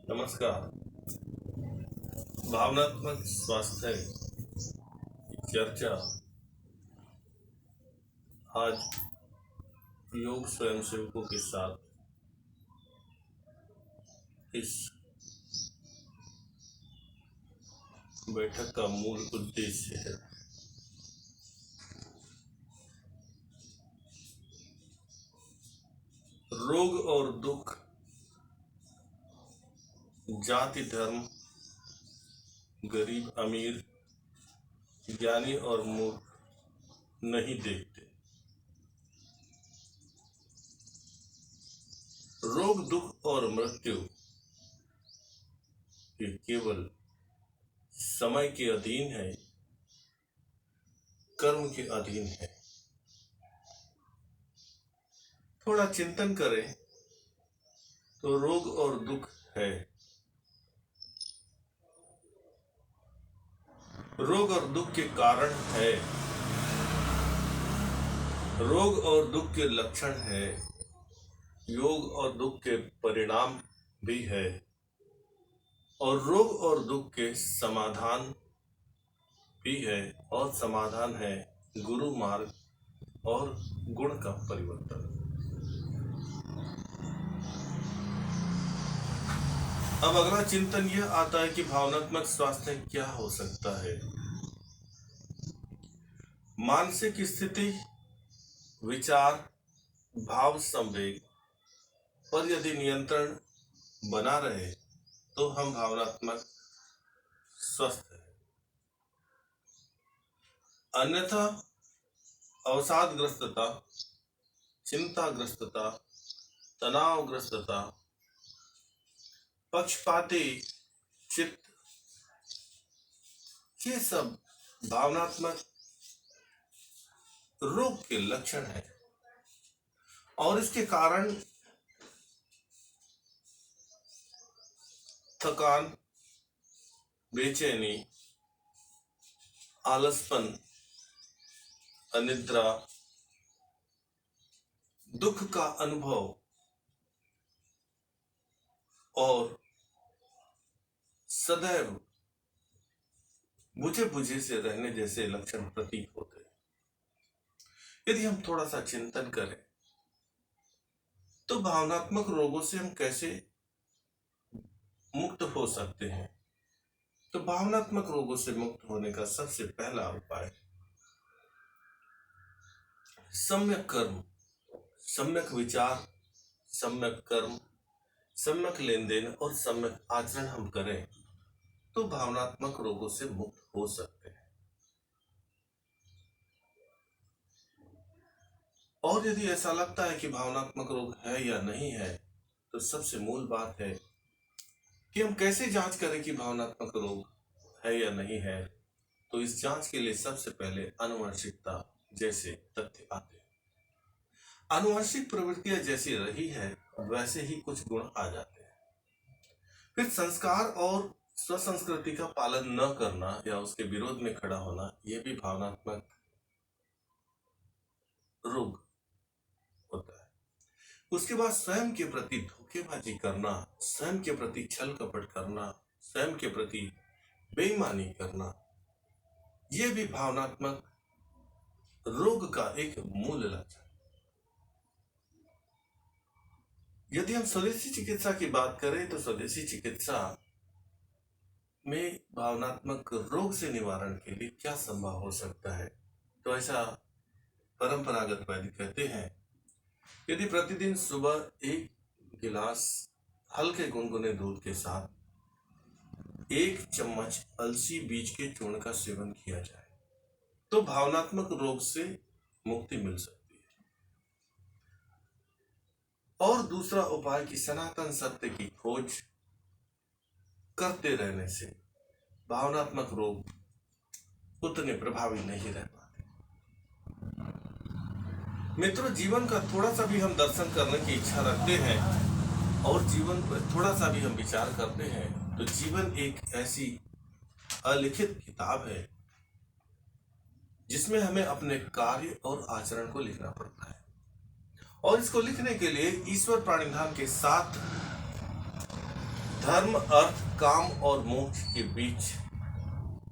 नमस्कार। भावनात्मक स्वास्थ्य की चर्चा आज योग स्वयंसेवकों के साथ इस बैठक का मूल उद्देश्य है। रोग और दुख जाति, धर्म, गरीब, अमीर, ज्ञानी और मूर्ख नहीं देखते। रोग, दुख और मृत्यु ये केवल समय के अधीन है, कर्म के अधीन है। थोड़ा चिंतन करें तो रोग और दुख है। रोग और दुख के कारण है, रोग और दुख के लक्षण है, योग और दुख के परिणाम भी है, और रोग और दुख के समाधान भी है। और समाधान है गुरु मार्ग और गुण का परिवर्तन। अब अगला चिंतन यह आता है कि भावनात्मक स्वास्थ्य क्या हो सकता है। मानसिक स्थिति, विचार, भाव, संवेग पर यदि नियंत्रण बना रहे तो हम भावनात्मक स्वस्थ हैं। अन्यथा अवसादग्रस्तता, चिंताग्रस्तता, तनावग्रस्तता, पक्षपाती चित्त, ये सब भावनात्मक रोग के लक्षण हैं। और इसके कारण थकान, बेचैनी, आलसपन, अनिद्रा, दुख का अनुभव और सदैव बुझे बुझे से रहने जैसे लक्षण प्रतीत होते हैं। यदि हम थोड़ा सा चिंतन करें तो भावनात्मक रोगों से हम कैसे मुक्त हो सकते हैं। तो भावनात्मक रोगों से मुक्त होने का सबसे पहला उपाय सम्यक कर्म, सम्यक विचार, सम्यक कर्म, सम्यक लेन देन और सम्यक आचरण हम करें तो भावनात्मक रोगों से मुक्त हो सकते हैं। और यदि ऐसा लगता है कि भावनात्मक रोग है या नहीं है तो सबसे मूल बात है कि हम कैसे जांच करें कि भावनात्मक रोग है या नहीं है। तो इस जांच के लिए सबसे पहले आनुवंशिकता जैसे तथ्य आते हैं। आनुवंशिक प्रवृत्तियां जैसी रही है वैसे ही कुछ गुण आ जाते हैं। फिर संस्कार और स्वसंस्कृति का पालन न करना या उसके विरोध में खड़ा होना यह भी भावनात्मक रोग होता है। उसके बाद स्वयं के प्रति धोखेबाजी करना, स्वयं के प्रति छल कपट करना, स्वयं के प्रति बेईमानी करना, यह भी भावनात्मक रोग का एक मूल लक्षण। यदि हम स्वदेशी चिकित्सा की बात करें तो स्वदेशी चिकित्सा में भावनात्मक रोग से निवारण के लिए क्या संभव हो सकता है। तो ऐसा परंपरागत वैद्य कहते हैं, यदि प्रतिदिन सुबह एक गिलास हल्के गुनगुने दूध के साथ 1 चम्मच अलसी बीज के चूर्ण का सेवन किया जाए तो भावनात्मक रोग से मुक्ति मिल सकती है। और दूसरा उपाय कि सनातन सत्य की खोज करते रहने से भावनात्मक रोग उतने प्रभावी नहीं रह पाते। मित्रों, जीवन का थोड़ा सा भी हम दर्शन करने की इच्छा रखते हैं और जीवन पर थोड़ा सा भी हम विचार करते हैं तो जीवन एक ऐसी अलिखित किताब है जिसमें हमें अपने कार्य और आचरण को लिखना पड़ता है। और इसको लिखने के लिए ईश्वर प्राणिधाम के साथ धर्म, अर्थ, काम और मोक्ष के बीच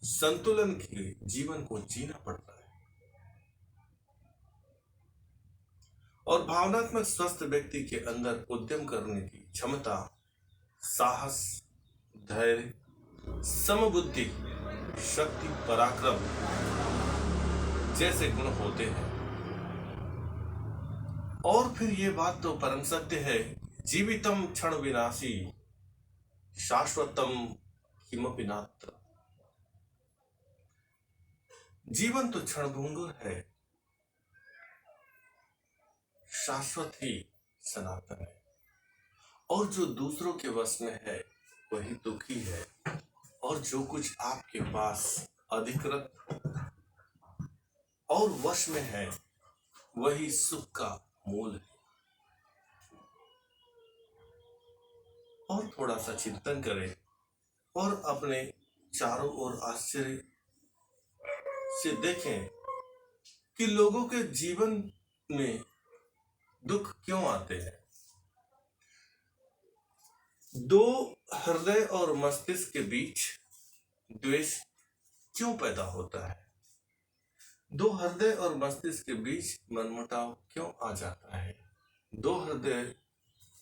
संतुलन के लिए जीवन को जीना पड़ता है। और भावनात्मक स्वस्थ व्यक्ति के अंदर उद्यम करने की क्षमता, साहस, धैर्य, समबुद्धि, शक्ति, पराक्रम जैसे गुण होते हैं। और फिर ये बात तो परम सत्य है, जीवितम क्षण विनाशी शाश्वतम किमपि नात्र। जीवन तो क्षणभंगुर है, शाश्वत ही सनातन है। और जो दूसरों के वश में है वही दुखी है, और जो कुछ आपके पास अधिकृत और वश में है वही सुख का मूल है। और थोड़ा सा चिंतन करें और अपने चारों ओर आश्चर्य से देखें कि लोगों के जीवन में दुख क्यों आते हैं। दो हृदय और मस्तिष्क के बीच द्वेष क्यों पैदा होता है। दो हृदय और मस्तिष्क के बीच मनमुटाव क्यों आ जाता है। दो हृदय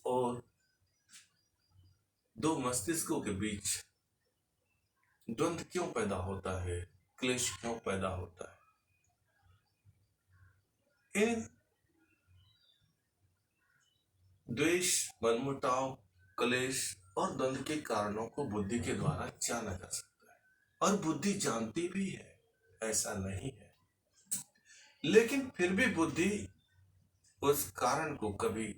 और दो मस्तिष्कों के बीच द्वंद्व क्यों पैदा होता है, क्लेश क्यों पैदा होता है। इन द्वेष, मनमुटाव, क्लेश और द्वंद्व के कारणों को बुद्धि के द्वारा जाना जा सकता है, और बुद्धि जानती भी है, ऐसा नहीं है। लेकिन फिर भी बुद्धि उस कारण को कभी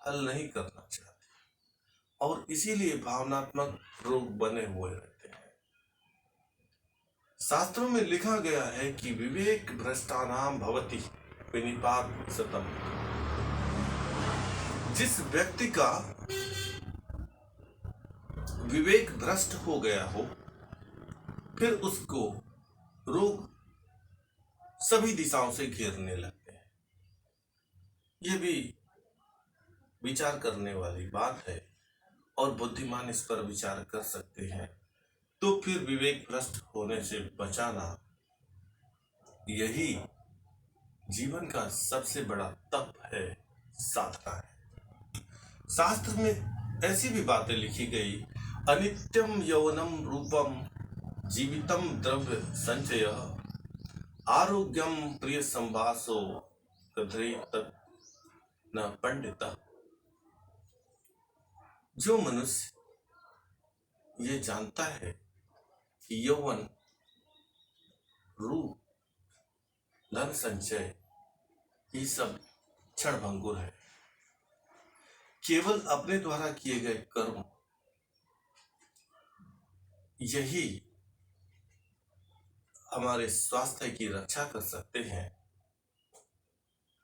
हल नहीं करना चाहती, और इसीलिए भावनात्मक रोग बने हुए रहते हैं। शास्त्रों में लिखा गया है कि विवेक भ्रष्टानाम भवति विनिपात सतम। जिस व्यक्ति का विवेक भ्रष्ट हो गया हो, फिर उसको रोग सभी दिशाओं से घेरने लगते हैं। यह भी विचार करने वाली बात है, और बुद्धिमान इस पर विचार कर सकते हैं। तो फिर विवेक भ्रष्ट होने से बचाना यही जीवन का सबसे बड़ा तप है, साधना है। शास्त्र में ऐसी भी बातें लिखी गई, अनित्यम यौवनम रूपम जीवितम द्रव्य संचय आरोग्यम प्रिय संभासो कथयेत न पंडिता। जो मनुष्य ये जानता है कि यौवन, रूप, धन संचय ये सब क्षणभंगुर है, केवल अपने द्वारा किए गए कर्म यही हमारे स्वास्थ्य की रक्षा कर सकते हैं,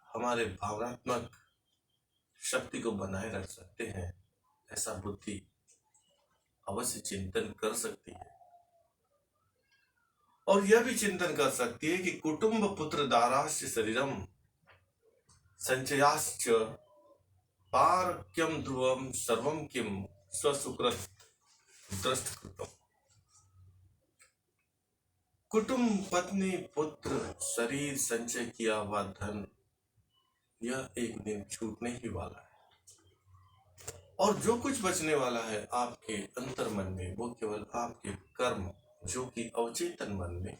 हमारे भावनात्मक शक्ति को बनाए रख सकते हैं, ऐसा बुद्धि अवश्य चिंतन कर सकती है। और यह भी चिंतन कर सकती है कि कुटुंब पुत्र दाराश्च शरीरम संचयाश्च पारक्यम ध्रुवम सर्वम किम स्वसुकृत दृष्टकृतम। कुटुंब, पत्नी, पुत्र, शरीर, संचय किया हुआ धन, यह एक दिन छूटने ही वाला है, और जो कुछ बचने वाला है आपके अंतर मन में वो केवल आपके कर्म, जो कि अवचेतन मन में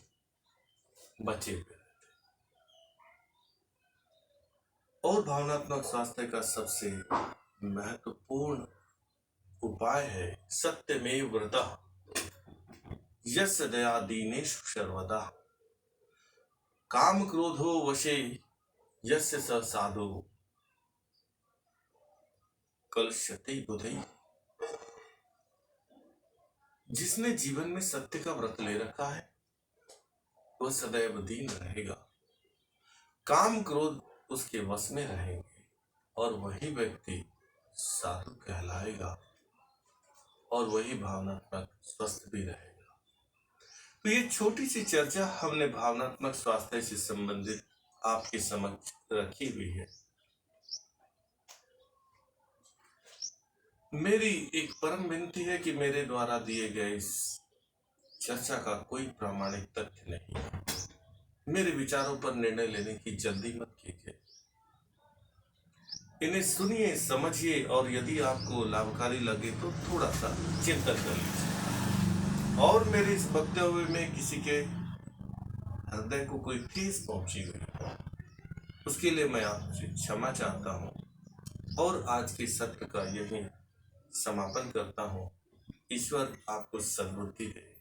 बचे हुए रहते हैं। और भावनात्मक स्वास्थ्य का सबसे महत्वपूर्ण उपाय है सत्यमेव व्रतः यस्य दया दीनेषु सर्वदा। काम क्रोधो वशे यस्य स साधु कलश्यते बुधैः। जिसने जीवन में सत्य का व्रत ले रखा है वह सदैव दीन रहेगा, काम क्रोध उसके वश में रहेंगे, और वही व्यक्ति साधु कहलाएगा, और वही भावनात्मक स्वस्थ भी रहेगा। तो ये छोटी सी चर्चा हमने भावनात्मक स्वास्थ्य से संबंधित आपके समक्ष रखी हुई है। मेरी एक परम विनती है कि मेरे द्वारा दिए गए इस चर्चा का कोई प्रामाणिक तथ्य नहीं है। मेरे विचारों पर निर्णय लेने की जल्दी मत कीजिए। इन्हें सुनिए, समझिए और यदि आपको लाभकारी लगे तो थोड़ा सा चिंतन कर लीजिए। और मेरे इस वक्तव्य में किसी के हृदय को कोई ठेस पहुंची हुई हो, उसके लिए मैं आपसे क्षमा चाहता हूँ और आज के सत्र का यही समापन करता हूँ। ईश्वर आपको सद्बुद्धि दे।